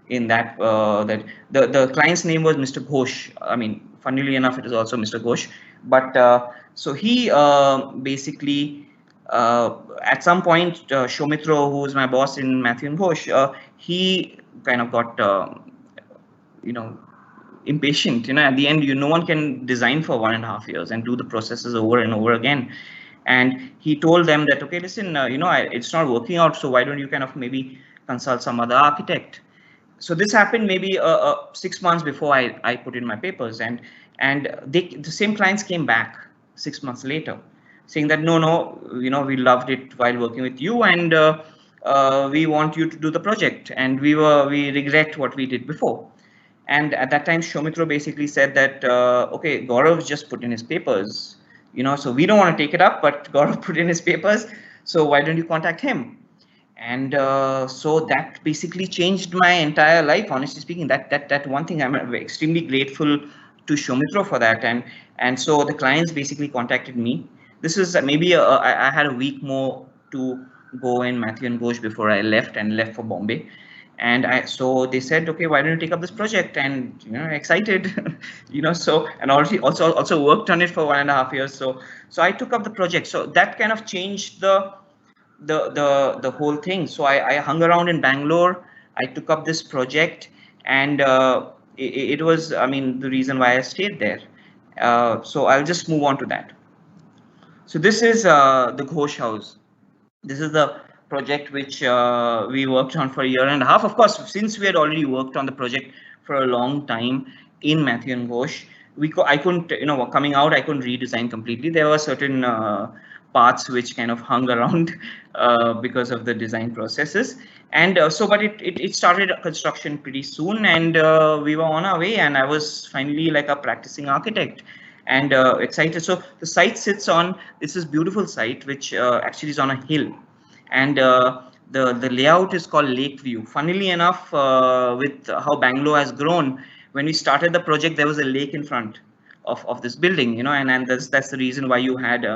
in that the client's name was Mr. Ghosh. I mean, funnily enough, it is also Mr. Ghosh. But so he basically at some point, Shomitra, who is my boss in Matthew and Ghosh, he kind of got you know impatient. At the end, no one can design for 1.5 years and do the processes over and over again. And he told them that, okay, listen, it's not working out, so why don't you kind of maybe consult some other architect. So this happened maybe 6 months before I put in my papers, and the same clients came back 6 months later saying that no, we loved it while working with you, and we want you to do the project, and we regret what we did before. And at that time, Shomitra basically said that, okay, Gaurav just put in his papers, so we don't want to take it up, but Gaurav put in his papers, so why don't you contact him? And so that basically changed my entire life, honestly speaking. That one thing, I'm extremely grateful to Shomitra for that. And so the clients basically contacted me. This is maybe I had a week more to go in Matthew and Ghosh before I left for Bombay. And so they said, okay, why don't you take up this project? And excited, so, and already also worked on it for 1.5 years. So I took up the project. So that kind of changed the whole thing. So I hung around in Bangalore. I took up this project, and it was, I mean, the reason why I stayed there. So I'll just move on to that. So this is the Ghosh House. This is the project which we worked on for 1.5 years. Of course, since we had already worked on the project for a long time in Matthew and Ghosh, I couldn't, coming out, I couldn't redesign completely. There were certain parts which kind of hung around because of the design processes. And but it started construction pretty soon, and we were on our way, and I was finally like a practicing architect and excited. So the site sits on this beautiful site, which actually is on a hill, and the layout is called Lake View. Funnily enough, with how Bangalore has grown, when we started the project, there was a lake in front of this building, and that's the reason why you had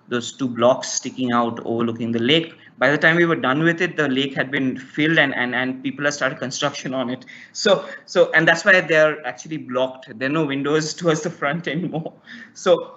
those two blocks sticking out overlooking the lake. By the time we were done with it, the lake had been filled, and people have started construction on it. So and that's why they're actually blocked. There are no windows towards the front anymore. So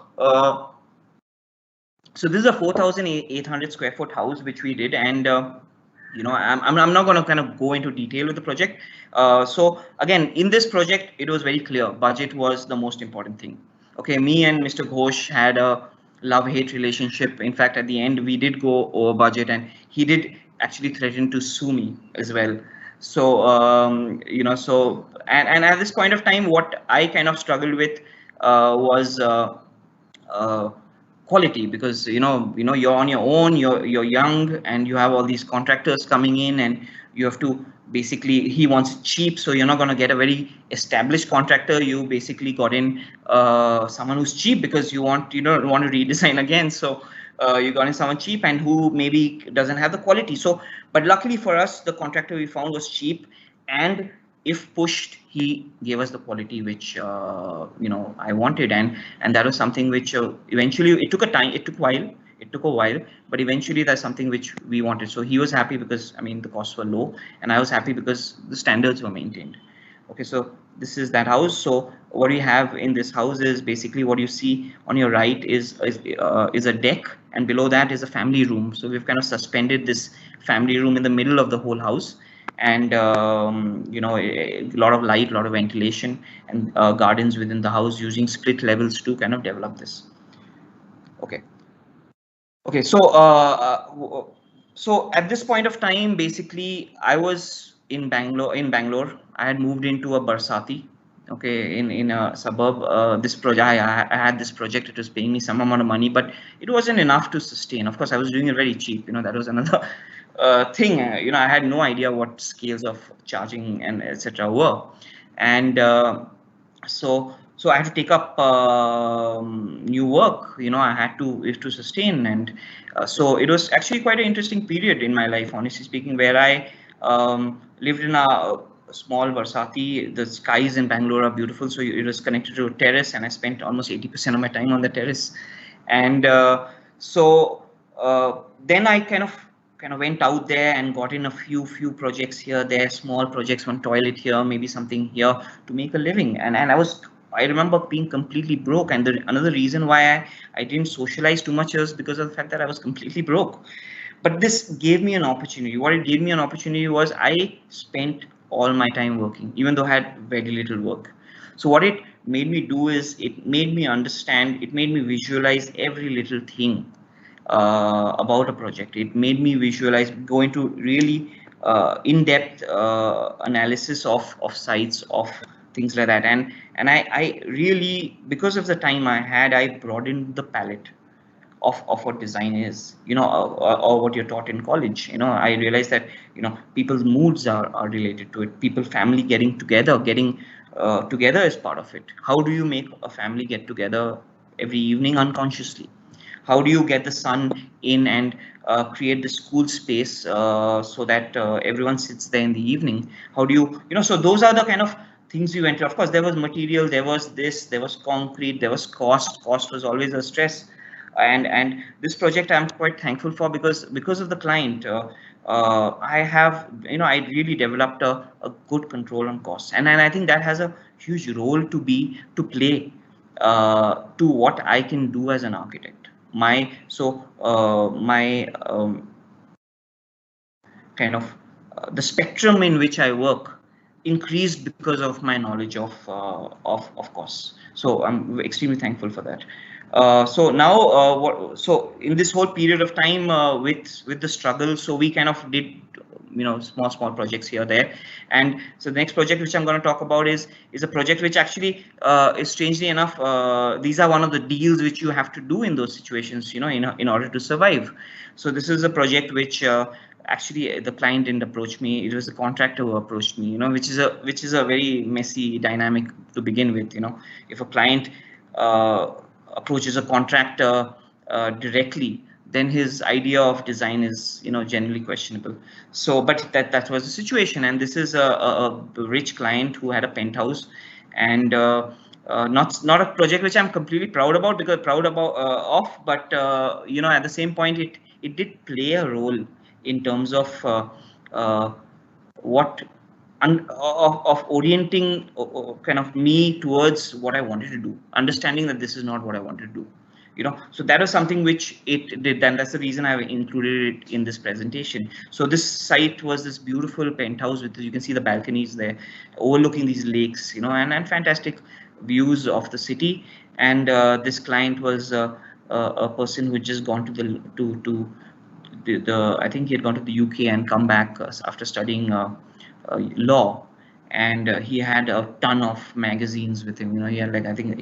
so this is a 4,800 square foot house which we did, and I'm not going to kind of go into detail with the project. So again, in this project, it was very clear budget was the most important thing. Okay, me and Mr. Ghosh had a love-hate relationship. In fact, at the end, we did go over budget, and he did actually threaten to sue me as well. So so and at this point of time, what I kind of struggled with was quality, because you're on your own, you're young, and you have all these contractors coming in, and you have to basically, he wants it cheap, so you're not going to get a very established contractor. You basically got in someone who's cheap because you don't want to redesign again. So you got in someone cheap and who maybe doesn't have the quality. So but luckily for us, the contractor we found was cheap, and if pushed, he gave us the quality which I wanted, and that was something which eventually it took a while, but eventually that's something which we wanted. So he was happy because, I mean, the costs were low, and I was happy because the standards were maintained. Okay, so this is that house. So what we have in this house is basically what you see on your right is a deck, and below that is a family room. So we've kind of suspended this family room in the middle of the whole house, and a lot of light, a lot of ventilation, and gardens within the house, using split levels to kind of develop this. Okay. So at this point of time, basically, I was in Bangalore. I had moved into a Barsati, okay, in a suburb. This project, I had this project. It was paying me some amount of money, but it wasn't enough to sustain. Of course, I was doing it very cheap. That was another thing. I had no idea what scales of charging and etc. were, and so I had to take up new work. I had to sustain, and so it was actually quite an interesting period in my life, honestly speaking, where I lived in a small Varsati. The skies in Bangalore are beautiful, so it was connected to a terrace, and I spent almost 80% of my time on the terrace. And so then I kind of kind of went out there and got in a few projects here, there, small projects, one toilet here, maybe something here to make a living. And I remember being completely broke. And another reason why I didn't socialize too much was because of the fact that I was completely broke. But this gave me an opportunity. What it gave me an opportunity was I spent all my time working, even though I had very little work. So what it made me do is it made me understand, it made me visualize every little thing about a project. It made me visualize, go into really in-depth analysis of sites, of things like that. And I really, because of the time I had, I broadened the palette of what design is, or what you're taught in college. I realized that, people's moods are related to it. People, family getting together is part of it. How do you make a family get together every evening unconsciously? How do you get the sun in and create the school space so that everyone sits there in the evening? How do so those are the kind of things we went to. Of course, there was material, there was this, there was concrete, there was cost was always a stress. And this project I'm quite thankful for, because of the client. I have, I really developed a good control on costs, and I think that has a huge role to play to what I can do as an architect. My kind of the spectrum in which I work increased because of my knowledge of course. So I'm extremely thankful for that. So now, so in this whole period of time with the struggle, so we kind of did, small projects here there. And so the next project which I'm going to talk about is a project which actually is, strangely enough, these are one of the deals which you have to do in those situations, in order to survive. So this is a project which actually the client didn't approach me. It was the contractor who approached me, which is a very messy dynamic to begin with. If a client approaches a contractor directly, then his idea of design is, generally questionable. So, but that was the situation. And this is a rich client who had a penthouse, and not a project which I'm completely proud about, but at the same point, it did play a role in terms of what of orienting kind of me towards what I wanted to do, understanding that this is not what I wanted to do. So that was something which it did, and that's the reason I included it in this presentation. So this site was this beautiful penthouse with, you can see the balconies there, overlooking these lakes, and fantastic views of the city. And this client was a person who had just gone to the I think he had gone to the UK and come back after studying law, and he had a ton of magazines with him. He had, like, I think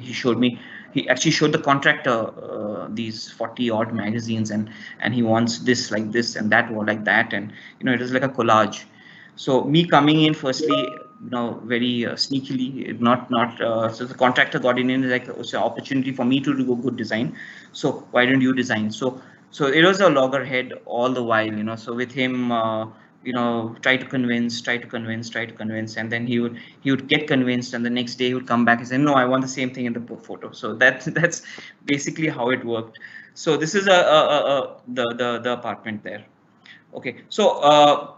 he actually showed the contractor these 40 odd magazines, and he wants this like this and that or like that, and it was like a collage. So me coming in firstly, very sneakily, so the contractor got in, like, it's an opportunity for me to do good design, so why don't you design? So it was a loggerhead all the while. So with him, try to convince, and then he would get convinced, and the next day he would come back and say, no, I want the same thing in the photo. So that's basically how it worked. So this is the apartment there. Okay, so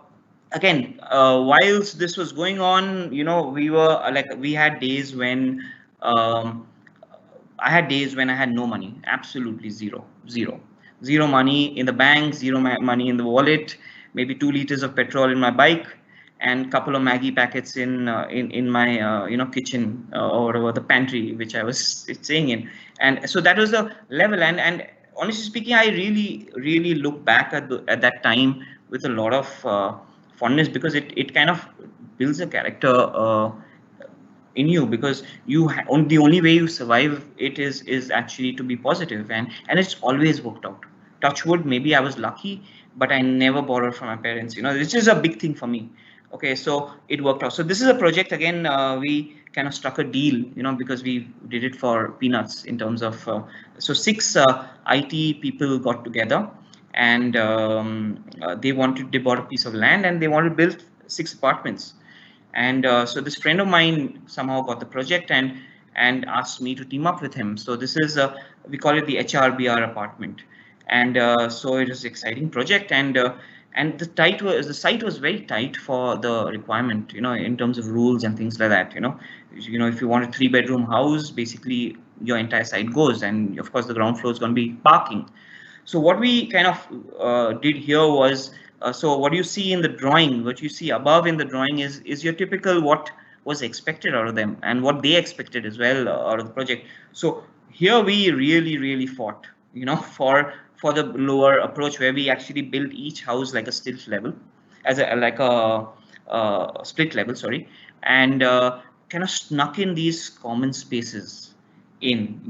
again, whilst this was going on, we had days when I had no money, absolutely zero money in the bank, zero money in the wallet, maybe 2 liters of petrol in my bike, and a couple of Maggie packets in my kitchen, or the pantry which I was staying in. And so that was the level. And honestly speaking, I really look back at that time with a lot of fondness, because it kind of builds a character in you, because the only way you survive it is actually to be positive, and it's always worked out. Touch wood, maybe I was lucky, but I never borrowed from my parents. This is a big thing for me. Okay, so it worked out. So this is a project, again, we kind of struck a deal, because we did it for peanuts in terms of so 6 IT people got together, and they bought a piece of land, and they wanted to build 6 apartments. And so this friend of mine somehow got the project and asked me to team up with him. So this is we call it the HRBR apartment, and so it is an exciting project. And and the site was very tight for the requirement, in terms of rules and things like that. If you want a 3-bedroom house, basically your entire site goes, and of course the ground floor is going to be parking. So what we kind of did here was, so what you see in the drawing, what you see above in the drawing is your typical what was expected out of them and what they expected as well out of the project. So here we really fought, for the lower approach, where we actually built each house like a stilt level, as a like a split level, sorry, and kind of snuck in these common spaces in,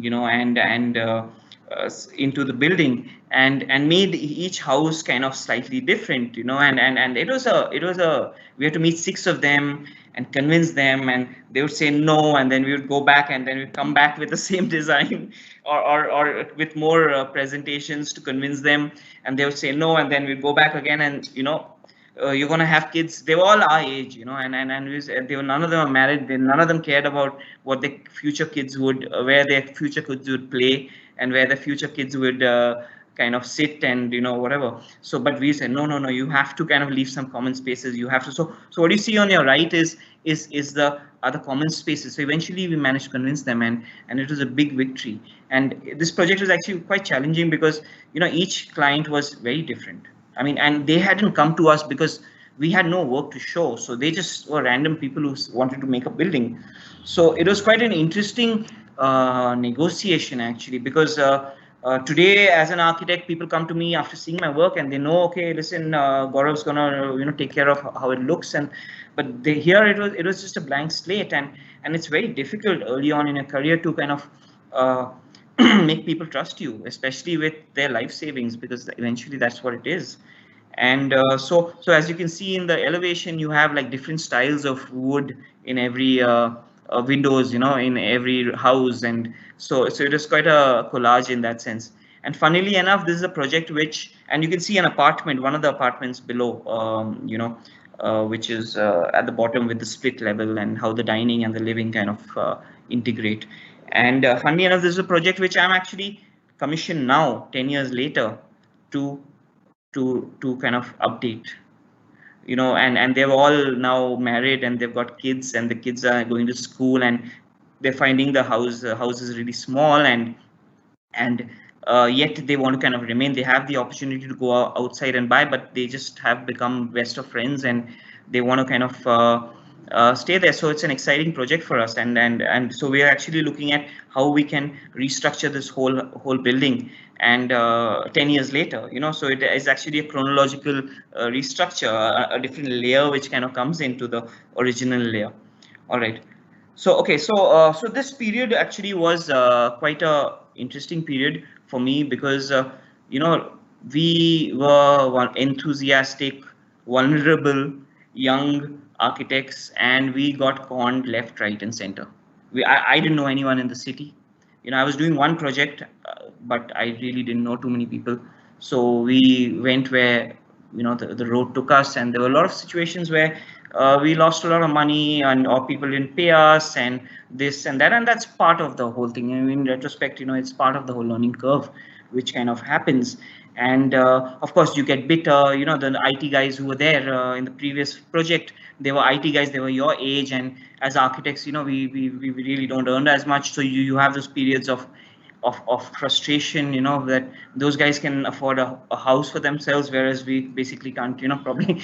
into the building, and made each house kind of slightly different, and it was a we had to meet 6 of them and convince them, and they would say no, and then we would go back, and then we'd come back with the same design, or with more presentations to convince them, and they would say no, and then we'd go back again, and you're gonna have kids. They were all our age, and they were, none of them are married. None of them cared about what their future kids would, where their future kids would play, and where the future kids would kind of sit, and whatever. So, but we said no, you have to kind of leave some common spaces. You have to. So what you see on your right is the other common spaces. So eventually we managed to convince them, and it was a big victory. And this project was actually quite challenging because each client was very different. I mean, and they hadn't come to us because we had no work to show. So they just were random people who wanted to make a building. So it was quite an interesting negotiation, actually, because today, as an architect, people come to me after seeing my work, and they know, okay, listen, Gaurav's gonna take care of how it looks, but here it was just a blank slate, and it's very difficult early on in a career to kind of make people trust you, especially with their life savings, because eventually that's what it is. And so as you can see in the elevation, you have like different styles of wood in every windows, in every house, and so it is quite a collage in that sense. And funnily enough, this is a project which, and you can see an apartment, one of the apartments below, which is at the bottom with the split level, and how the dining and the living kind of integrate. And funnily enough, this is a project which I'm actually commissioned now, 10 years later, to kind of update, and they're all now married, and they've got kids, and the kids are going to school, and they're finding the house is really small, and yet they want to kind of remain. They have the opportunity to go outside and buy, but they just have become best of friends, and they want to kind of stay there. So it's an exciting project for us, and so we are actually looking at how we can restructure this whole building. And 10 years later, so it is actually a chronological restructure, a different layer which kind of comes into the original layer. All right. So okay, so this period actually was quite a interesting period for me, because you know we were one enthusiastic, vulnerable, young architects, and we got conned left, right, and center. I didn't know anyone in the city. I was doing one project, but I really didn't know too many people. So we went where the road took us, and there were a lot of situations where we lost a lot of money, and or people didn't pay us, and this and that, and that's part of the whole thing. I mean, in retrospect, it's part of the whole learning curve, which kind of happens. And of course, you get bitter. The IT guys who were there in the previous project, they were IT guys. They were your age, and as architects, we really don't earn as much. So you have those periods of frustration, that those guys can afford a house for themselves, whereas we basically can't, probably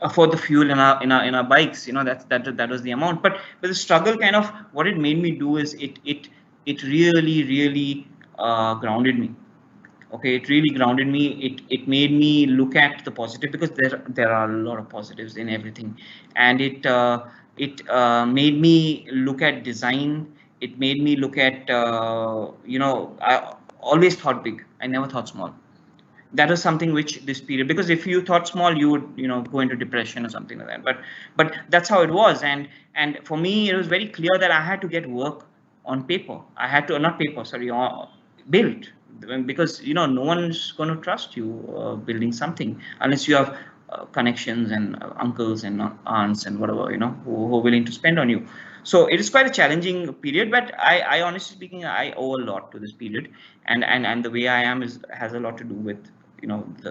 afford the fuel in our bikes. That was the amount. But the struggle, kind of what it made me do is it really grounded me. Okay, it really grounded me. It made me look at the positive, because there are a lot of positives in everything, and it made me look at design. It made me look at I always thought big. I never thought small. That was something which this period, because if you thought small, you would go into depression or something like that. But that's how it was. And for me, it was very clear that I had to get work on paper. I had to, not paper, sorry, built, because no one's going to trust you building something unless you have connections and uncles and aunts and whatever, who are willing to spend on you. So it is quite a challenging period, but I honestly speaking, I owe a lot to this period, and the way I am has a lot to do with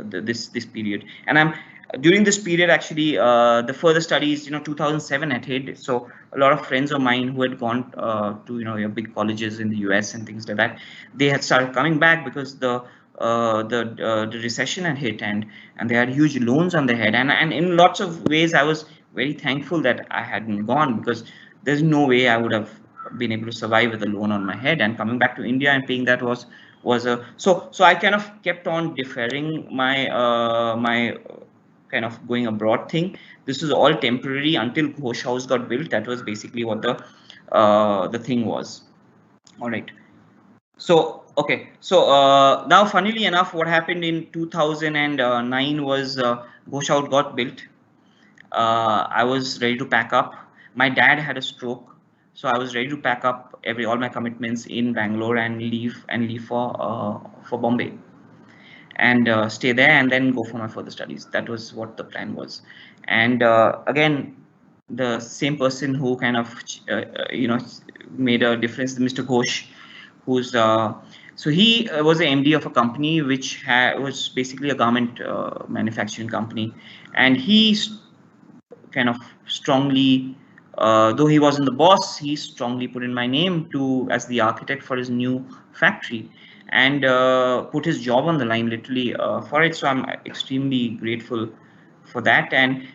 this period. And during this period, actually, the further studies, 2007 had hit. So a lot of friends of mine who had gone to, your big colleges in the US and things like that, they had started coming back because the recession had hit, and they had huge loans on their head. And in lots of ways, I was very thankful that I hadn't gone, because there's no way I would have been able to survive with a loan on my head. And coming back to India and paying that was a so I kind of kept on deferring my kind of going abroad thing. This was all temporary until Ghosh House got built. That was basically what the thing was. All right. So okay. So now, funnily enough, what happened in 2009 was Ghosh House got built. I was ready to pack up. My dad had a stroke, so I was ready to pack up all my commitments in Bangalore and leave for Bombay, and stay there and then go for my further studies. That was what the plan was. And again, the same person who kind of made a difference, Mr. Ghosh, who's so he was the MD of a company which was basically a garment manufacturing company, and he kind of strongly, though he wasn't the boss, he strongly put in my name to as the architect for his new factory, and put his job on the line literally for it. So I'm extremely grateful for that. And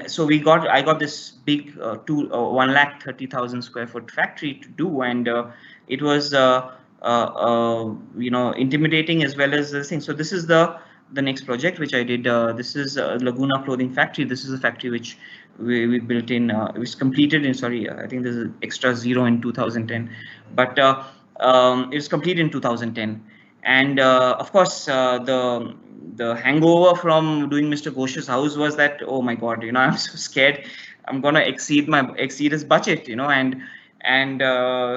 so I got this big 130,000 square foot factory to do, and it was intimidating as well as this thing. So this is the next project which I did. This is Laguna Clothing Factory. This is a factory which we built in. It was completed in, sorry, I think there's an extra zero in 2010, but it was completed in 2010. And of course, the hangover from doing Mr. Ghosh's house was that, oh my God, I'm so scared I'm gonna exceed his budget, and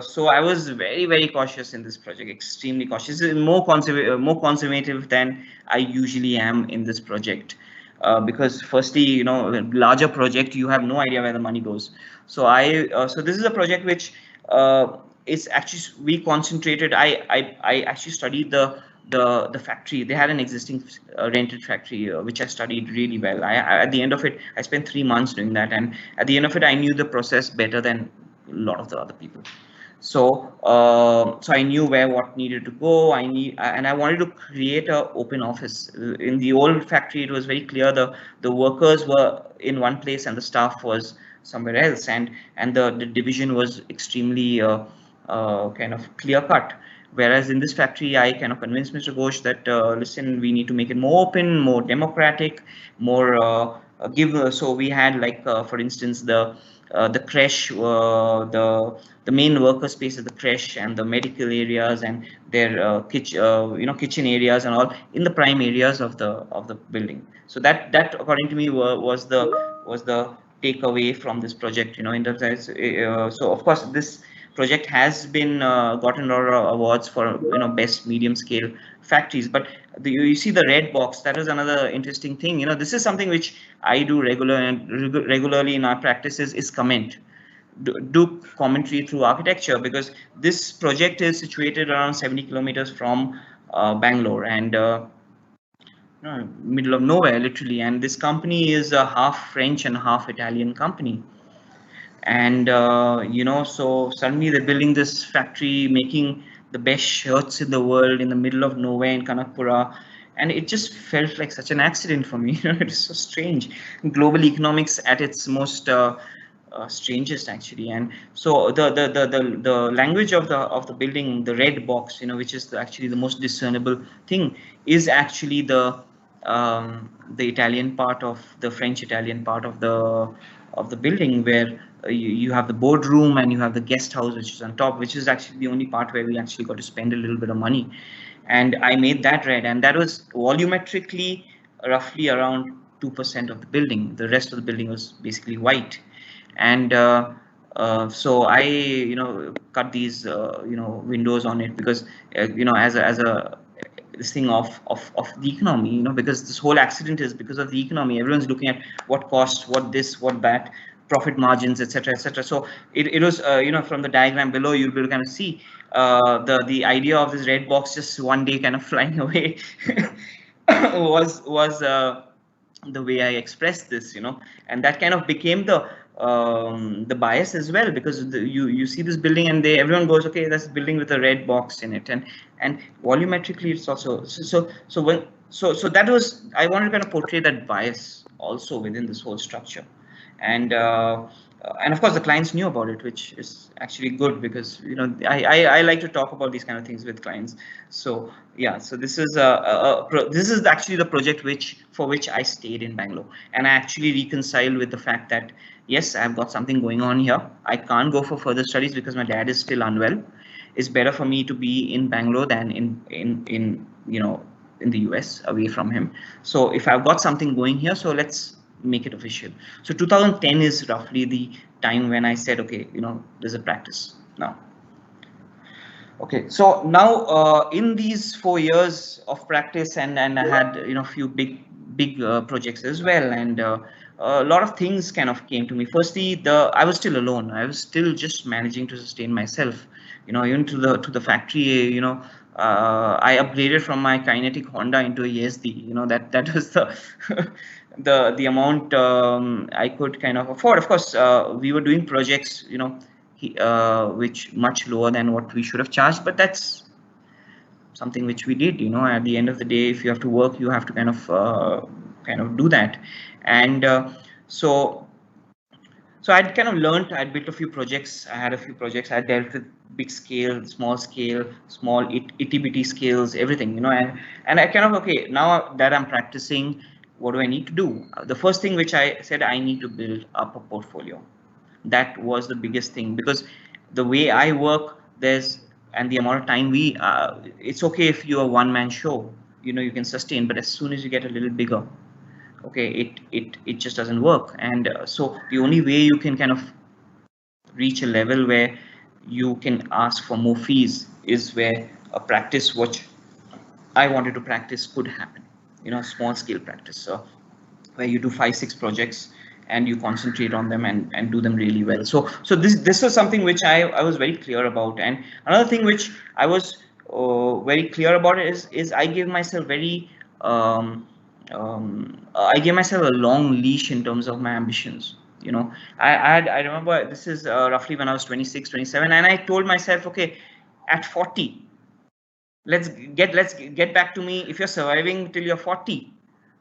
so I was very, very cautious in this project, extremely cautious, more conservative than I usually am in this project. Because firstly, larger project, you have no idea where the money goes. So so this is a project which is actually, we concentrated. I actually studied the factory. They had an existing rented factory, which I studied really well. At the end of it, I spent 3 months doing that, and at the end of it, I knew the process better than a lot of the other people. So so I knew what needed to go. And I wanted to create an open office. In the old factory, it was very clear the workers were in one place and the staff was somewhere else, and the division was extremely kind of clear cut. Whereas in this factory, I kind of convinced Mr. Ghosh that listen, we need to make it more open, more democratic, more give. So we had, like, for instance, the creche, the main worker space is the creche, and the medical areas and their kitchen areas and all in the prime areas of the building. So that according to me was the takeaway from this project. In terms of, so of course this project has been gotten a lot of awards for best medium scale factories. But you see the red box, that is another interesting thing. This is something which I do regularly in our practices, is comment. Do commentary through architecture, because this project is situated around 70 kilometers from Bangalore, and middle of nowhere literally. And this company is a half French and half Italian company. And so suddenly they're building this factory, making the best shirts in the world in the middle of nowhere in Kanakpura. And it just felt like such an accident for me. It's so strange. Global economics at its most strangest, actually. And so the language of the building, the red box, which is actually the most discernible thing, is actually the Italian part of the French Italian part of the building, where you have the boardroom and you have the guest house, which is on top, which is actually the only part where we actually got to spend a little bit of money. And I made that red, and that was volumetrically roughly around 2% of the building. The rest of the building was basically white. And so I cut these windows on it, because as a this thing of the economy, because this whole accident is because of the economy. Everyone's looking at what cost, what this, what that, profit margins, etc., etc. So it was from the diagram below, you'll be able to kind of see the idea of this red box just one day kind of flying away was the way I express this, and that kind of became the bias as well, because you see this building and everyone goes, okay, that's a building with a red box in it, and volumetrically it's also so that was, I wanted to kind of portray that bias also within this whole structure, and and of course the clients knew about it, which is actually good, because I like to talk about these kind of things with clients. So yeah, so this is this is actually the project for which I stayed in Bangalore, and I actually reconciled with the fact that yes, I've got something going on here. I can't go for further studies because my dad is still unwell. It's better for me to be in Bangalore than in in the US, away from him. So if I've got something going here, so let's make it official. So 2010 is roughly the time when I said, okay, there's a practice now. Okay, so now in these 4 years of practice, and I had a few big projects as well, and a lot of things kind of came to me. Firstly, I was still alone. I was still just managing to sustain myself. Even to the factory. I upgraded from my kinetic Honda into a ESD. That was the the amount I could kind of afford. Of course, we were doing projects. Which much lower than what we should have charged, but that's something which we did. At the end of the day, if you have to work, you have to kind of do that. And so I'd kind of learned. I'd built a few projects. I had a few projects. I dealt with big scale, small itty bitty scales, everything. And I kind of, okay, now that I'm practicing, what do I need to do? The first thing which I said, I need to build up a portfolio. That was the biggest thing, because the way I work, and the amount of time it's okay if you're a one-man show, you can sustain, but as soon as you get a little bigger, okay, it just doesn't work. And so the only way you can kind of reach a level where you can ask for more fees is where a practice which I wanted to practice could happen, small scale practice. So where you do 5-6 projects and you concentrate on them and do them really well. So this was something which I was very clear about. And another thing which I was very clear about is I gave myself I gave myself a long leash in terms of my ambitions. I remember this is roughly when I was 26, 27, and I told myself, okay, at 40, let's get back to me. If you're surviving till you're 40,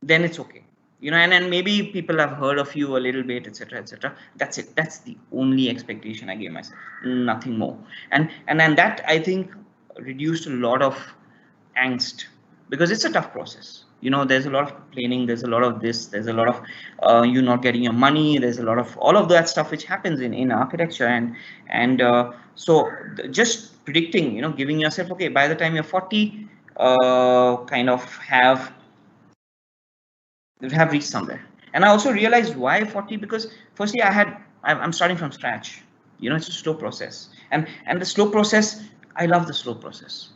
then it's okay. And then maybe people have heard of you a little bit, etc., etc. That's it. That's the only expectation I gave myself, nothing more. And then that, I think, reduced a lot of angst, because it's a tough process. There's a lot of complaining, there's a lot of this, there's a lot of you not getting your money, there's a lot of all of that stuff which happens in architecture, and so just predicting, giving yourself, okay, by the time you're 40, kind of have reached somewhere. And I also realized why 40, because firstly I'm starting from scratch. It's a slow process, and the slow process, I love the slow process.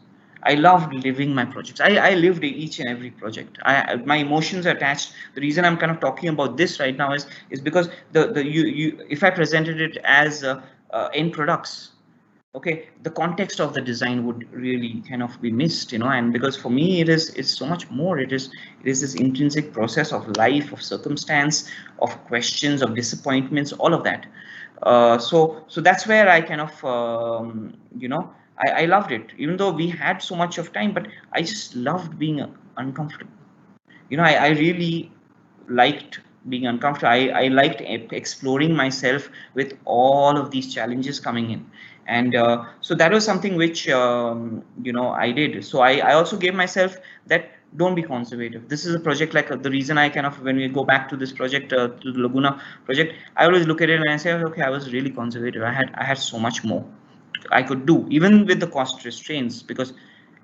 I loved living my projects. I lived each and every project. My emotions are attached. The reason I'm kind of talking about this right now is because if I presented it as end products, okay, the context of the design would really kind of be missed, and because for me it's so much more. It is this intrinsic process of life, of circumstance, of questions, of disappointments, all of that. So that's where I kind of I loved it, even though we had so much of time, but I just loved being uncomfortable. I really liked being uncomfortable. I liked exploring myself with all of these challenges coming in. And so that was something which, I did. So I also gave myself that, don't be conservative. This is a project, like the reason I kind of, when we go back to this project, to the Laguna project, I always look at it and I say, okay, I was really conservative. I had so much more I could do, even with the cost restraints, because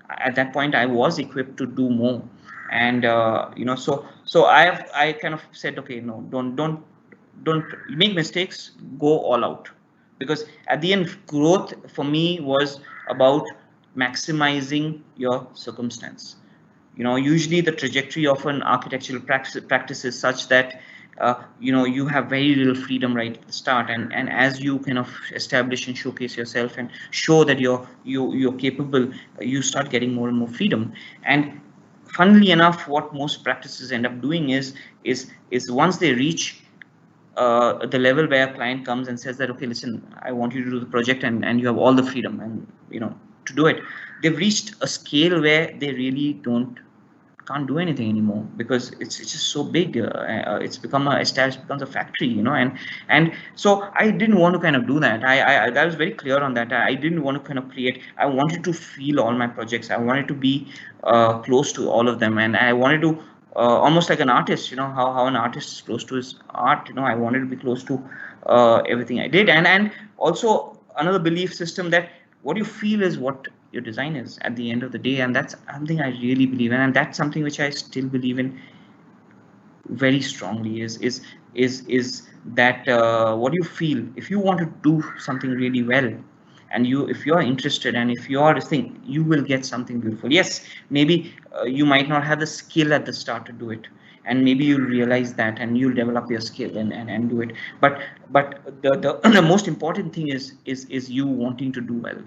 at that point I was equipped to do more. And so I kind of said, okay, no, don't make mistakes, go all out, because at the end, growth for me was about maximizing your circumstance. Usually the trajectory of an architectural practice is such that you have very little freedom right at the start, and as you kind of establish and showcase yourself and show that you're capable, you start getting more and more freedom. And funnily enough, what most practices end up doing is once they reach the level where a client comes and says that, okay, listen, I want you to do the project, and you have all the freedom and to do it. They've reached a scale where they really can't do anything anymore, because it's just so big. It's become established, becomes a factory, and so I didn't want to kind of do that. I was very clear on that. I didn't want to kind of create. I wanted to feel all my projects. I wanted to be close to all of them, and I wanted to almost like an artist. How an artist is close to his art. I wanted to be close to everything I did, and also another belief system that what you feel is what your design is at the end of the day, and that's something I really believe in, and that's something which I still believe in very strongly. Is that what you feel? If you want to do something really well, and if you're interested, and if you are to think, you will get something beautiful. Yes, maybe you might not have the skill at the start to do it, and maybe you'll realize that, and you'll develop your skill and do it. But the most important thing is you wanting to do well.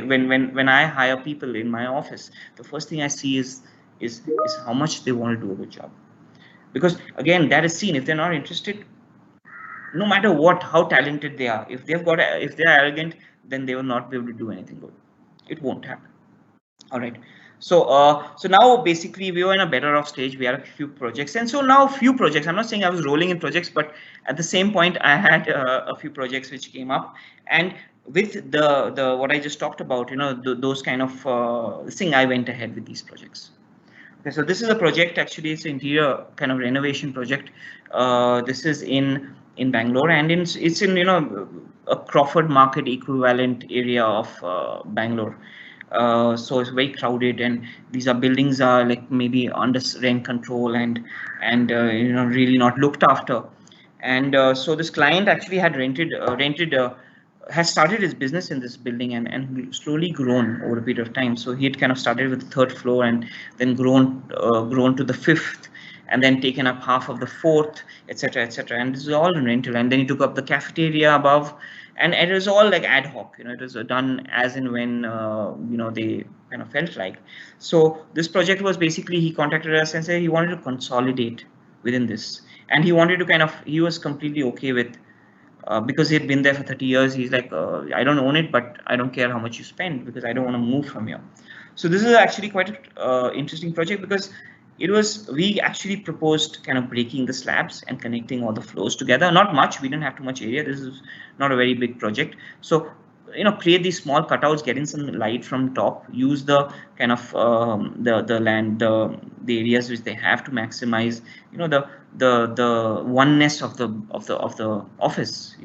When I hire people in my office, the first thing I see is how much they want to do a good job. Because again, that is seen. If they're not interested, no matter how talented they are, if they're arrogant, then they will not be able to do anything good. It won't happen. All right. So now basically we were in a better off stage. We had a few projects, and so now few projects. I'm not saying I was rolling in projects, but at the same point I had a few projects which came up, and with the what I just talked about, those kind of thing, I went ahead with these projects. Okay, so this is a project. Actually, it's an interior kind of renovation project. This is in Bangalore, and it's in a Crawford Market equivalent area of Bangalore. So it's very crowded, and these are buildings are like maybe under rent control and really not looked after. And so this client actually had rented has started his business in this building, and slowly grown over a period of time. So he had kind of started with the third floor, and then grown to the fifth, and then taken up half of the fourth, etc., etc. And this is all in rental. And then he took up the cafeteria above, and it was all like ad hoc. It was done as and when they kind of felt like. So this project was basically, he contacted us and said he wanted to consolidate within this, and he was completely okay with. Because he had been there for 30 years, he's like, I don't own it, but I don't care how much you spend, because I don't want to move from here. So this is actually quite an interesting project, because we actually proposed kind of breaking the slabs and connecting all the floors together. Not much, we didn't have too much area. This is not a very big project. So create these small cutouts, get in some light from top, use the kind of the land, the areas which they have to maximize the oneness of the office,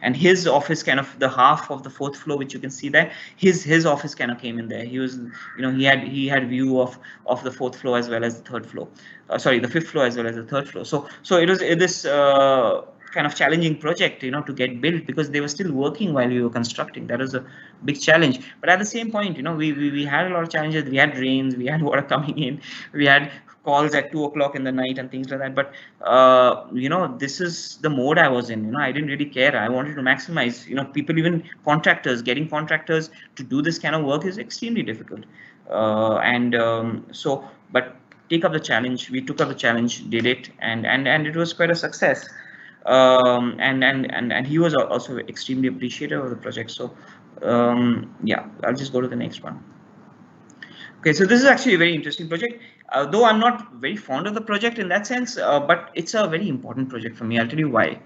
and his office, kind of the half of the fourth floor which you can see there, his office kind of came in there. He was, he had view of the fourth floor as well as the third floor, sorry, the fifth floor as well as the third floor. So it was this kind of challenging project, to get built, because they were still working while we were constructing. That was a big challenge. But at the same point, we had a lot of challenges. We had rains, we had water coming in, we had calls at 2 o'clock in the night and things like that. But this is the mode I was in. I didn't really care. I wanted to maximize. People, even contractors, getting contractors to do this kind of work is extremely difficult. But take up the challenge. We took up the challenge, did it, and it was quite a success. And he was also extremely appreciative of the project. So yeah, I'll just go to the next one. Okay, so this is actually a very interesting project, though I'm not very fond of the project in that sense, but it's a very important project for me. I'll tell you why.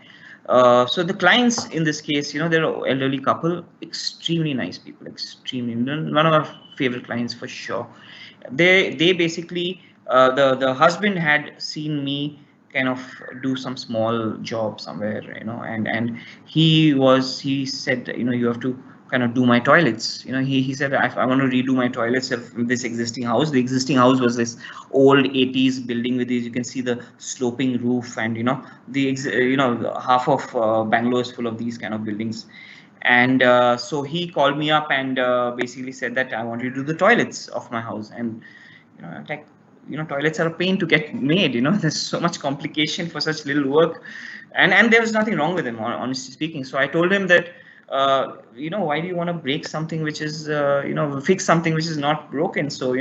So the clients in this case, they're an elderly couple, extremely nice people, extremely, one of our favorite clients for sure. They basically, the husband had seen me kind of do some small job somewhere, and he said, you have to kind of do my toilets. He said, I want to redo my toilets of this existing house. The existing house was this old 80s building with these, you can see the sloping roof, and half of Bangalore is full of these kind of buildings. And so he called me up and basically said that I want to do the toilets of my house. And like, toilets are a pain to get made. There's so much complication for such little work, and there was nothing wrong with him, honestly speaking. So I told him that why do you want to break something which is fix something which is not broken? So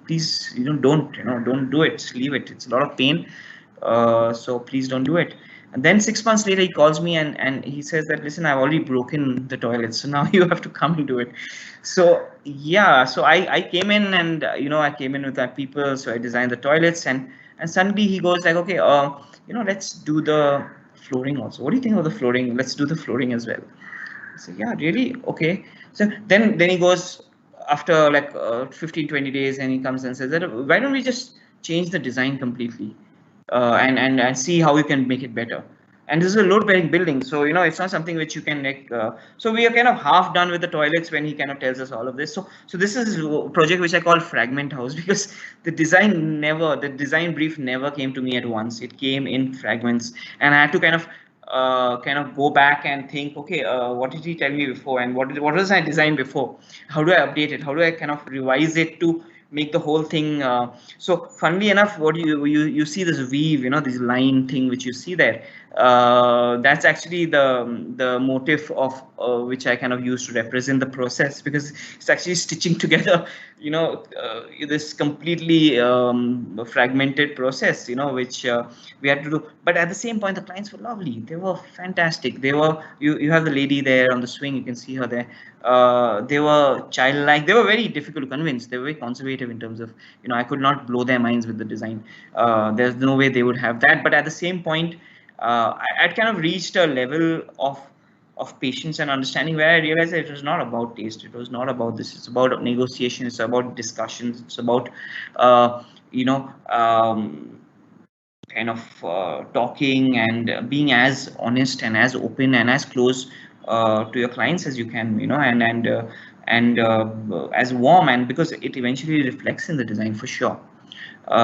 please, don't do it, leave it, it's a lot of pain, so please don't do it. And then 6 months later he calls me and he says that, listen, I've already broken the toilet, so now you have to come and do it. So yeah, so I came in, and I came in with my people, so I designed the toilets, and suddenly he goes like, okay, let's do the flooring also. What do you think of the flooring? Let's do the flooring as well. I said, yeah, really? Okay. So then he goes after like 15, 20 days, and he comes and says that, why don't we just change the design completely, and see how we can make it better. And this is a load bearing building, so it's not something which you can like. So we are kind of half done with the toilets when he kind of tells us all of this. So this is a project which I call fragment house, because the design brief never came to me at once. It came in fragments, and I had to kind of go back and think, okay, what did he tell me before, and what was I designed before? How do I update it? How do I kind of revise it to make the whole thing? So funnily enough, what you see this weave, this line thing which you see there, that's actually the motif of which I kind of use to represent the process, because it's actually stitching together, this completely fragmented process, which we had to do. But at the same point, the clients were lovely. They were fantastic. They were, you have the lady there on the swing, you can see her there. They were childlike. They were very difficult to convince. They were very conservative in terms of, I could not blow their minds with the design. There's no way they would have that. But at the same point, I'd kind of reached a level of patience and understanding where I realized that it was not about taste. It was not about this. It's about negotiation. It's about discussions. It's about, kind of talking and being as honest and as open and as close to your clients as you can, and as warm, and because it eventually reflects in the design for sure.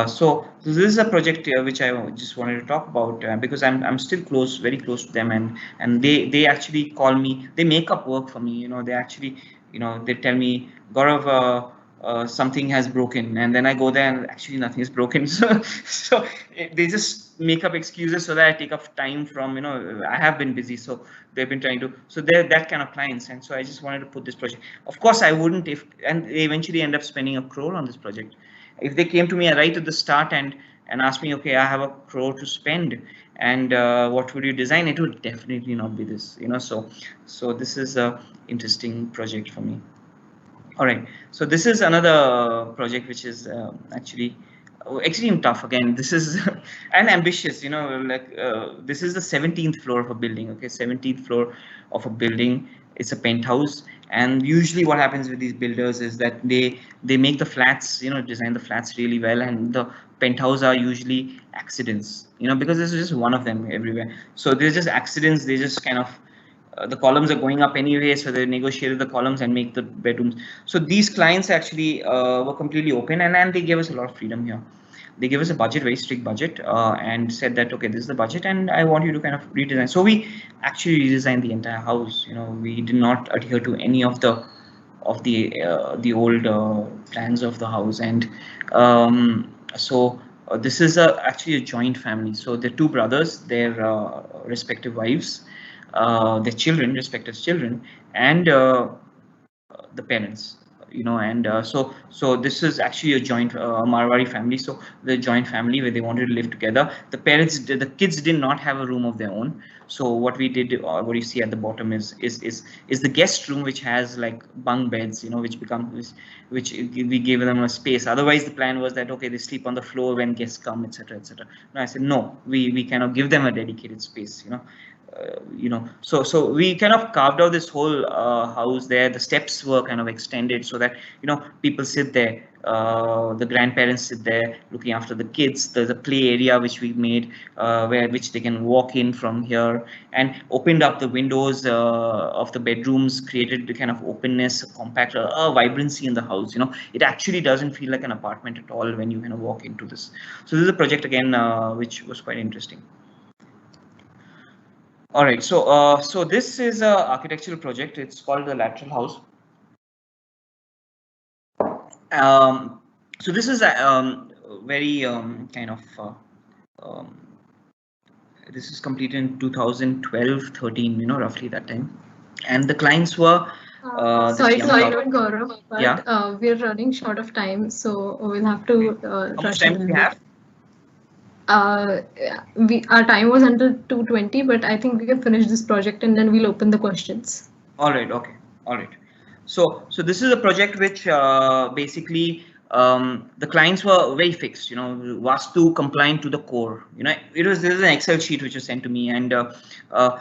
So this is a project which I just wanted to talk about, because I'm still close, very close to them, and they actually call me. They make up work for me. They actually, they tell me, Gaurav, something has broken, and then I go there and actually nothing is broken. So they just make up excuses so that I take up time from, I have been busy, so they've been trying to. So they're that kind of clients, and so I just wanted to put this project. Of course, I wouldn't if, and they eventually end up spending 1 crore on this project. If they came to me right at the start and asked me, okay, I have 1 crore to spend, and what would you design? It would definitely not be this, So this is a interesting project for me. All right, so this is another project which is actually extreme tough. Again, this is and ambitious, like this is the 17th floor of a building. Okay, 17th floor of a building. It's a penthouse, and usually what happens with these builders is that they make the flats, design the flats really well, and the penthouse are usually accidents, because this is just one of them everywhere. So there's just accidents. They just kind of the columns are going up anyway, so they negotiated the columns and make the bedrooms. So these clients actually were completely open, and they gave us a lot of freedom here. They gave us a budget, very strict budget, and said that, okay, this is the budget, and I want you to kind of redesign. So we actually redesigned the entire house. We did not adhere to any of the old plans of the house, and so this is actually a joint family. So the two brothers, their respective wives, their children, respective children, and the parents, and so this is actually a joint Marwari family. So the joint family where they wanted to live together. The kids did not have a room of their own. So what we did, what you see at the bottom is the guest room, which has like bunk beds, which we gave them a space. Otherwise, the plan was that, okay, they sleep on the floor when guests come, etc., etc. No, I said no. We cannot give them a dedicated space, so we kind of carved out this whole house there. The steps were kind of extended so that people sit there, the grandparents sit there looking after the kids. There's a play area which we made, which they can walk in from here, and opened up the windows of the bedrooms, created the kind of openness, compact, vibrancy in the house. It actually doesn't feel like an apartment at all when you kind of walk into this. So this is a project again which was quite interesting. All right, so this is a architectural project. It's called the lateral house. So this is a very kind of this is completed in 2012-13, roughly that time, and the clients were Sorry to interrupt, Gaurav, but Yeah. we're running short of time, so we'll have to How much rush a time do little we bit. have? Our time was until 2:20, but I think we can finish this project and then we'll open the questions. All right. Okay. All right. So this is a project which basically the clients were very fixed. Vastu compliant to the core. This is an Excel sheet which was sent to me, and uh, uh,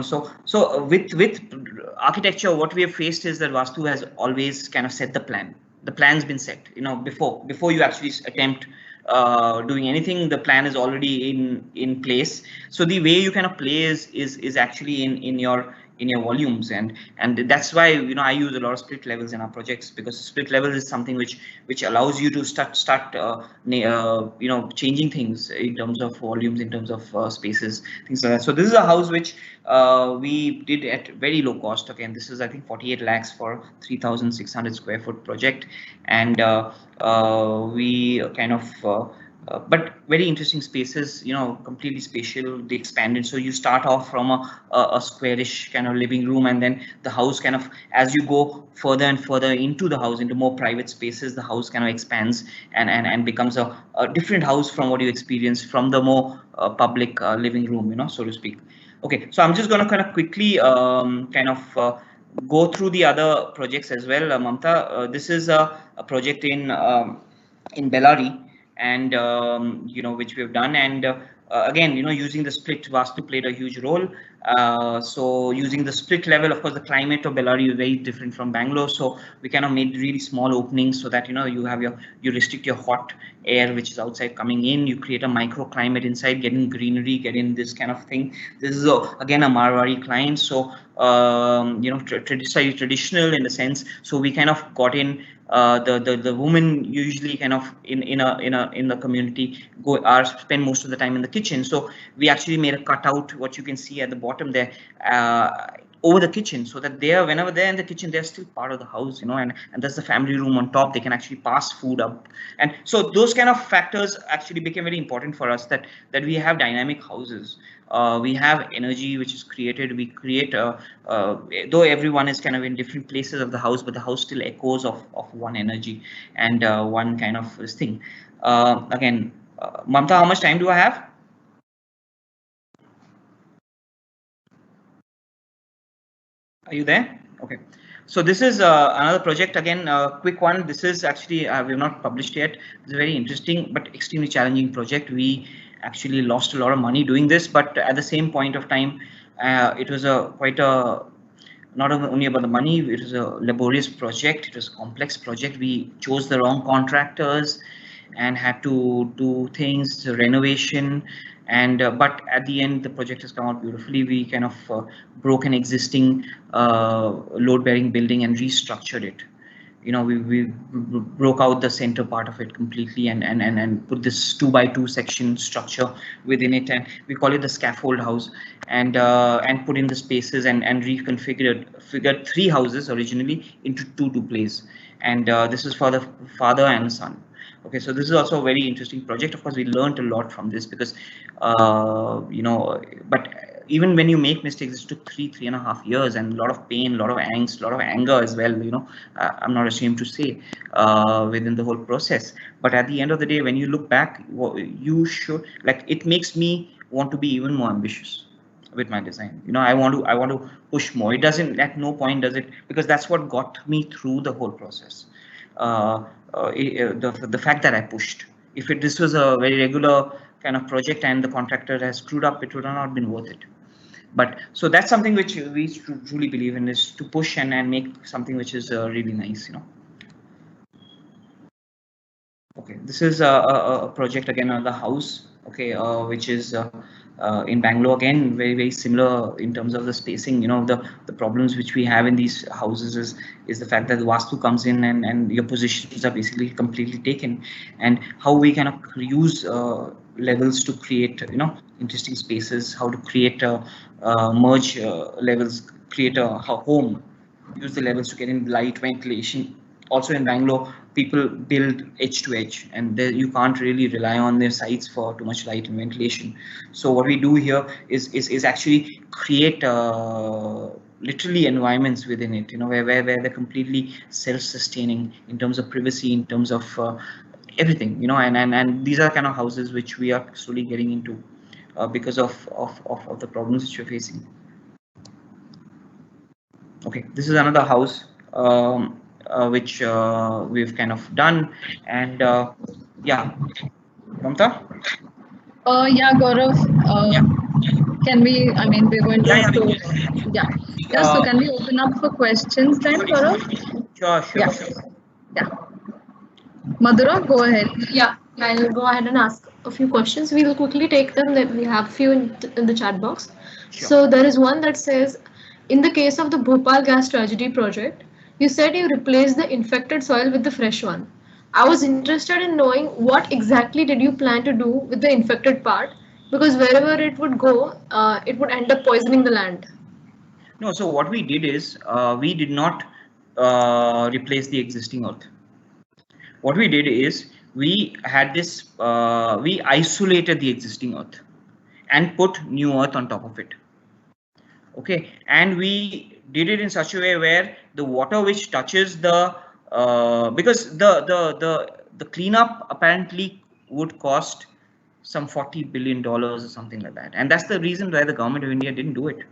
so with architecture, what we have faced is that Vastu has always kind of set the plan. The plan's been set. Before you actually attempt doing anything, the plan is already in place. So the way you kind of play is actually in your volumes, and that's why I use a lot of split levels in our projects, because split levels is something which allows you to start changing things in terms of volumes, in terms of spaces, things like that. So this is a house which we did at very low cost. Again, this is I think 48 lakhs for 3,600 square foot project, and we kind of but very interesting spaces, completely spatial. They expanded, so you start off from a squarish kind of living room, and then the house kind of, as you go further and further into the house, into more private spaces, the house kind of expands and becomes a different house from what you experience from the more public living room, so to speak. Okay, so I'm just going to kind of quickly kind of go through the other projects as well, Mamta. This is a project in Bellary, and which we have done, and again, using the split, Vastu played a huge role. So using the split level, of course, the climate of Bellary is very different from Bangalore, so we kind of made really small openings so that you restrict your hot air which is outside coming in. You create a microclimate inside, getting greenery, getting this kind of thing. This is again a Marwari client, so traditional in the sense. So we kind of got in the women usually kind of in the community spend most of the time in the kitchen. So we actually made a cutout, what you can see at the bottom there, over the kitchen, so that whenever they're in the kitchen, they're still part of the house, and that's the family room on top. They can actually pass food up, and so those kind of factors actually became very important for us, that we have dynamic houses. We have energy which is created. We create though everyone is kind of in different places of the house, but the house still echoes of one energy and one kind of this thing. Again, Mamta, how much time do I have? Are you there? Okay. So this is another project, again, a quick one. This is actually, we have not published yet. It's a very interesting but extremely challenging project. We actually lost a lot of money doing this, but at the same point of time, it was quite a, not only about the money, it was a laborious project. It was a complex project. We chose the wrong contractors and had to do things, renovation, and but at the end the project has come out beautifully. We kind of broke an existing load-bearing building and restructured it. We broke out the center part of it completely, and put this 2x2 section structure within it, and we call it the scaffold house, and put in the spaces and figured 3 houses originally into 2 duplex, and this is for the father and the son. Okay, so this is also a very interesting project. Of course, we learned a lot from this, because but even when you make mistakes, it took 3.5 years, and a lot of pain, a lot of angst, a lot of anger as well. I'm not ashamed to say, within the whole process. But at the end of the day, when you look back, you should, like, it makes me want to be even more ambitious with my design. I want to push more. It doesn't, at no point does it, because that's what got me through the whole process. The fact that I pushed. If this was a very regular kind of project and the contractor has screwed up, it would have not been worth it. But so that's something which we truly believe in, is to push and make something which is really nice. Okay, this is a project again on the house. Okay, which is in Bangalore, again very similar in terms of the spacing. The problems which we have in these houses is the fact that the Vastu comes in and your positions are basically completely taken, and how we kind of use levels to create interesting spaces, how to create merge levels, create a home, use the levels to get in light, ventilation. Also in Bangalore, people build edge to edge, and you can't really rely on their sites for too much light and ventilation. So what we do here is actually create literally environments within it, where they're completely self-sustaining in terms of privacy, in terms of everything, and these are kind of houses which we are slowly getting into because of the problems which we're facing. Okay, this is another house which we've kind of done, and yeah, Mamta? Yeah, Gaurav. Can we? I mean, we're going to Yeah, have yeah, to. Yeah. Yeah. So uh, can we open up for questions then, Gaurav? sure. Yeah. Yeah. Madhura, go ahead. Yeah, I'll go ahead and ask a few questions. We'll quickly take them. That we have few in the chat box. Sure. So there is one that says, in the case of the Bhopal gas tragedy project, you said you replaced the infected soil with the fresh one. I was interested in knowing what exactly did you plan to do with the infected part, because wherever it would go, it would end up poisoning the land. No, so what we did is we did not replace the existing earth. What we did is we had this, we isolated the existing earth and put new earth on top of it. Okay, and we did it in such a way where the water which touches the, because the cleanup apparently would cost some $40 billion or something like that, and that's the reason why the government of India didn't do it.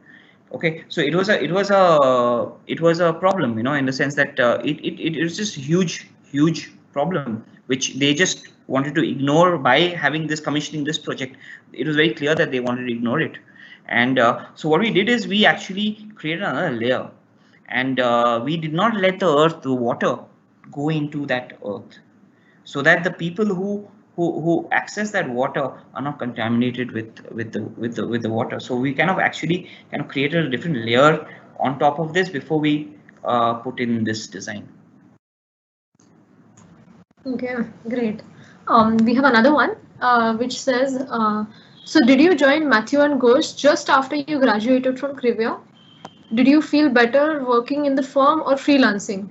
Okay, so it was a problem, in the sense that it was just huge problem which they just wanted to ignore by having this commissioning this project. It was very clear that they wanted to ignore it, and so what we did is we actually created another layer, and we did not let the water go into that earth, so that the people who access that water are not contaminated with the water. So we actually created a different layer on top of this before we put in this design. Okay, great. We have another one which says, so did you join Matthew and Ghosh just after you graduated from KRVIA? Did you feel better working in the firm or freelancing?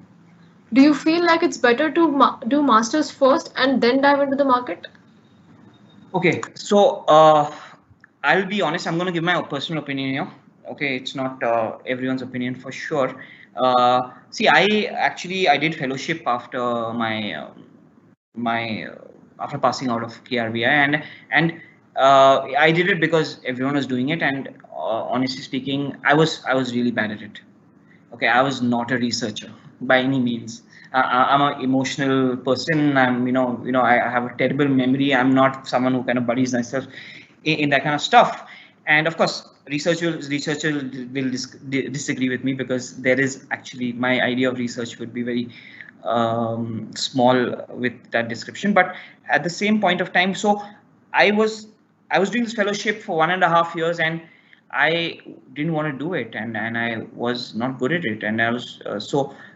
Do you feel like it's better to do masters first and then dive into the market? Okay, so I'll be honest. I'm going to give my personal opinion here. Okay, it's not everyone's opinion for sure. See, I did fellowship after my after passing out of KRVIA, and I did it because everyone was doing it, and honestly speaking, I was really bad at it. Okay, I was not a researcher by any means. I'm an emotional person. I have a terrible memory. I'm not someone who kind of buries myself in that kind of stuff. And of course, researchers will disagree with me, because there is actually, my idea of research would be very small with that description. But at the same point of time, so I was doing this fellowship for 1.5 years, and I didn't want to do it, and I was not good at it, and I was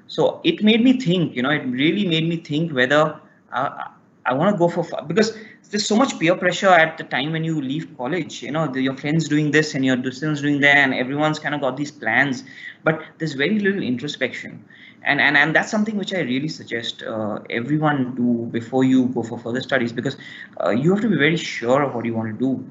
so it made me think, it really made me think whether I want to go for, because there's so much peer pressure at the time when you leave college. Your friends doing this and your students doing that, and everyone's kind of got these plans, but there's very little introspection, and that's something which I really suggest everyone do before you go for further studies, because you have to be very sure of what you want to do.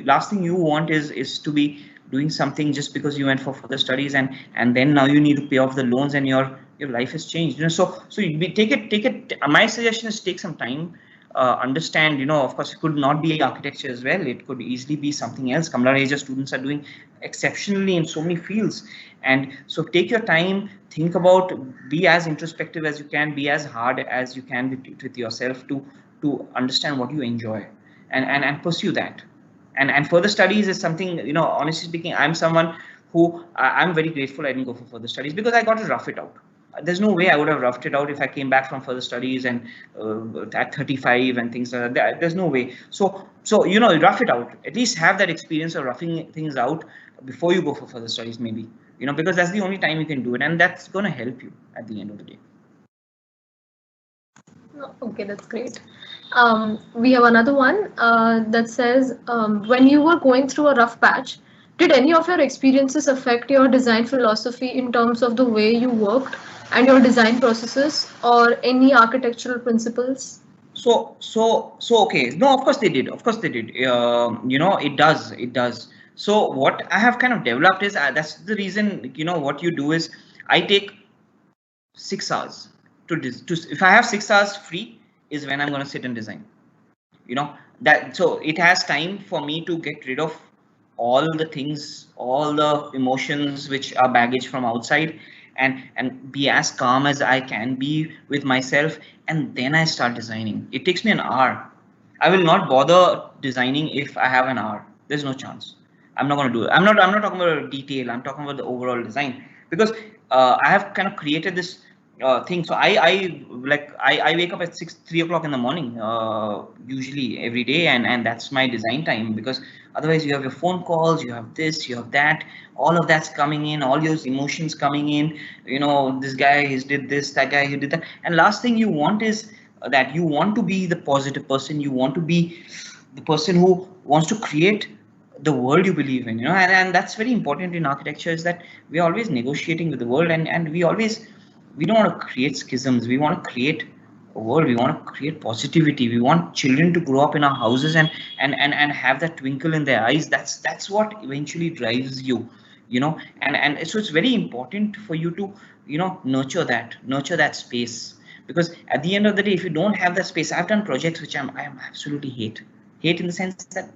Last thing you want is to be doing something just because you went for further studies, and then now you need to pay off the loans, and your life has changed. So take it. My suggestion is take some time, understand. Of course, it could not be architecture as well. It could easily be something else. Kamala Raja students are doing exceptionally in so many fields, and so take your time, think about, be as introspective as you can, be as hard as you can with yourself to understand what you enjoy, and pursue that. And further studies is something, honestly speaking, I'm someone who I'm very grateful I didn't go for further studies, because I got to rough it out. There's no way I would have roughed it out if I came back from further studies and at 35 and things like that. There's no way. So rough it out. At least have that experience of roughing things out before you go for further studies, maybe. Because that's the only time you can do it, and that's going to help you at the end of the day. Okay, that's great. We have another one that says, when you were going through a rough patch, did any of your experiences affect your design philosophy in terms of the way you worked and your design processes, or any architectural principles? So okay. No, of course they did. It does. So what I have kind of developed is that's the reason, you know, what you do is I take 6 hours to if I have 6 hours free is when I'm going to sit and design, you know, that so it has time for me to get rid of all the things, all the emotions which are baggage from outside, and be as calm as I can be with myself, and then I start designing. It takes me an hour. I will not bother designing if I have an hour. There's no chance. I'm not going to do it. I'm not talking about detail. I'm talking about the overall design, because I have kind of created this thing. So I wake up at 3 o'clock in the morning usually every day, and that's my design time, because otherwise you have your phone calls, you have this, you have that, all of that's coming in, all your emotions coming in. You know, this guy he did this, that guy he did that, and last thing you want is that you want to be the positive person. You want to be the person who wants to create the world you believe in, you know, and that's very important in architecture, is that we're always negotiating with the world, and we don't want to create schisms. We want to create a world. We want to create positivity. We want children to grow up in our houses and have that twinkle in their eyes. That's what eventually drives you, you know, and so it's very important for you to, you know, nurture that space, because at the end of the day, if you don't have that space, I've done projects which I am absolutely hate in the sense that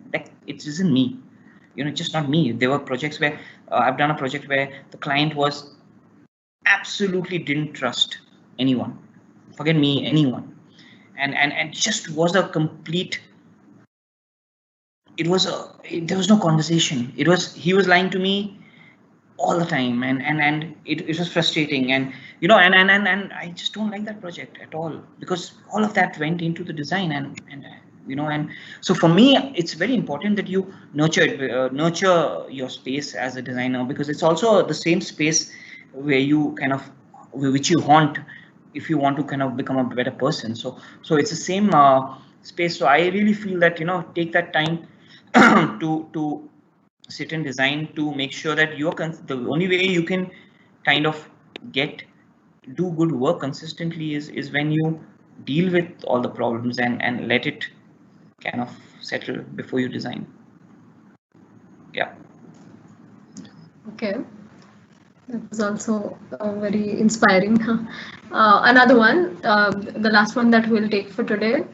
it isn't me, you know, just not me. There were projects where I've done a project where the client was absolutely didn't trust anyone, forget me, anyone, and just was a complete, there was no conversation. It was, he was lying to me all the time, and it was frustrating, and you know, and I just don't like that project at all, because all of that went into the design, and you know, and so for me it's very important that you nurture your space as a designer, because it's also the same space where you kind of, which you haunt if you want to kind of become a better person. So it's the same space. So I really feel that, you know, take that time to sit and design, to make sure that you're the only way you can kind of do good work consistently is when you deal with all the problems and let it kind of settle before you design. Yeah. Okay. That was also very inspiring. Another one, the last one that we'll take for today.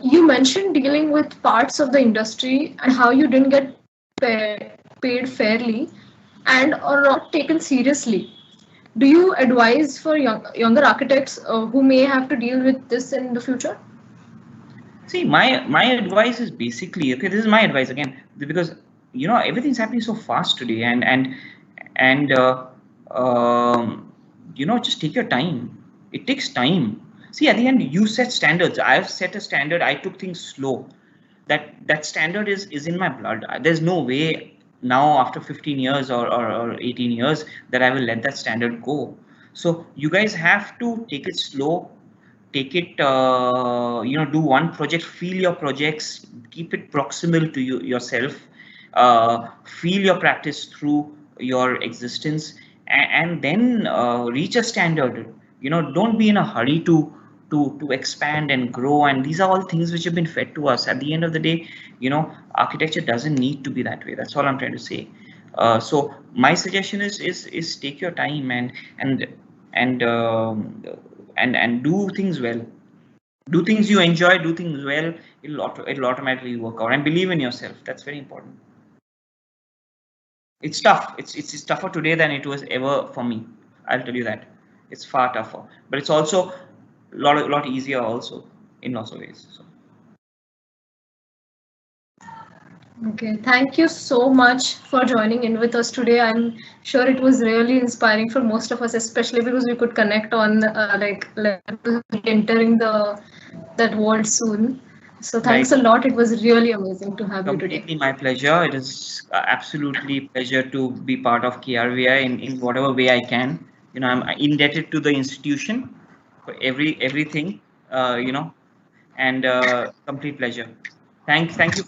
You mentioned dealing with parts of the industry and how you didn't get paid fairly and or not taken seriously. Do you advise for younger architects who may have to deal with this in the future? See, my advice is basically, okay, this is my advice again, because you know, everything's happening so fast today, and you know, just take your time. It takes time. See, at the end, you set standards. I've set a standard. I took things slow. That standard is in my blood. There's no way now, after 15 years or 18 years, that I will let that standard go. So you guys have to take it slow, take it, you know, do one project, feel your projects, keep it proximal to you yourself, feel your practice through your existence, and then reach a standard. You know, don't be in a hurry to expand and grow, and these are all things which have been fed to us. At the end of the day, you know, architecture doesn't need to be that way. That's all I'm trying to say. So my suggestion is take your time and and do things well, do things you enjoy, do things well. It'll automatically work out, and believe in yourself. That's very important. It's tough. It's tougher today than it was ever for me. I'll tell you that. It's far tougher, but it's also lot easier also in lots of ways. So. Okay, thank you so much for joining in with us today. I'm sure it was really inspiring for most of us, especially because we could connect on like entering that world soon. So thanks a lot. It was really amazing to have you today. Completely my pleasure. It is absolutely pleasure to be part of KRVIA in whatever way I can. You know, I'm indebted to the institution for everything. You know, and complete pleasure. Thank you.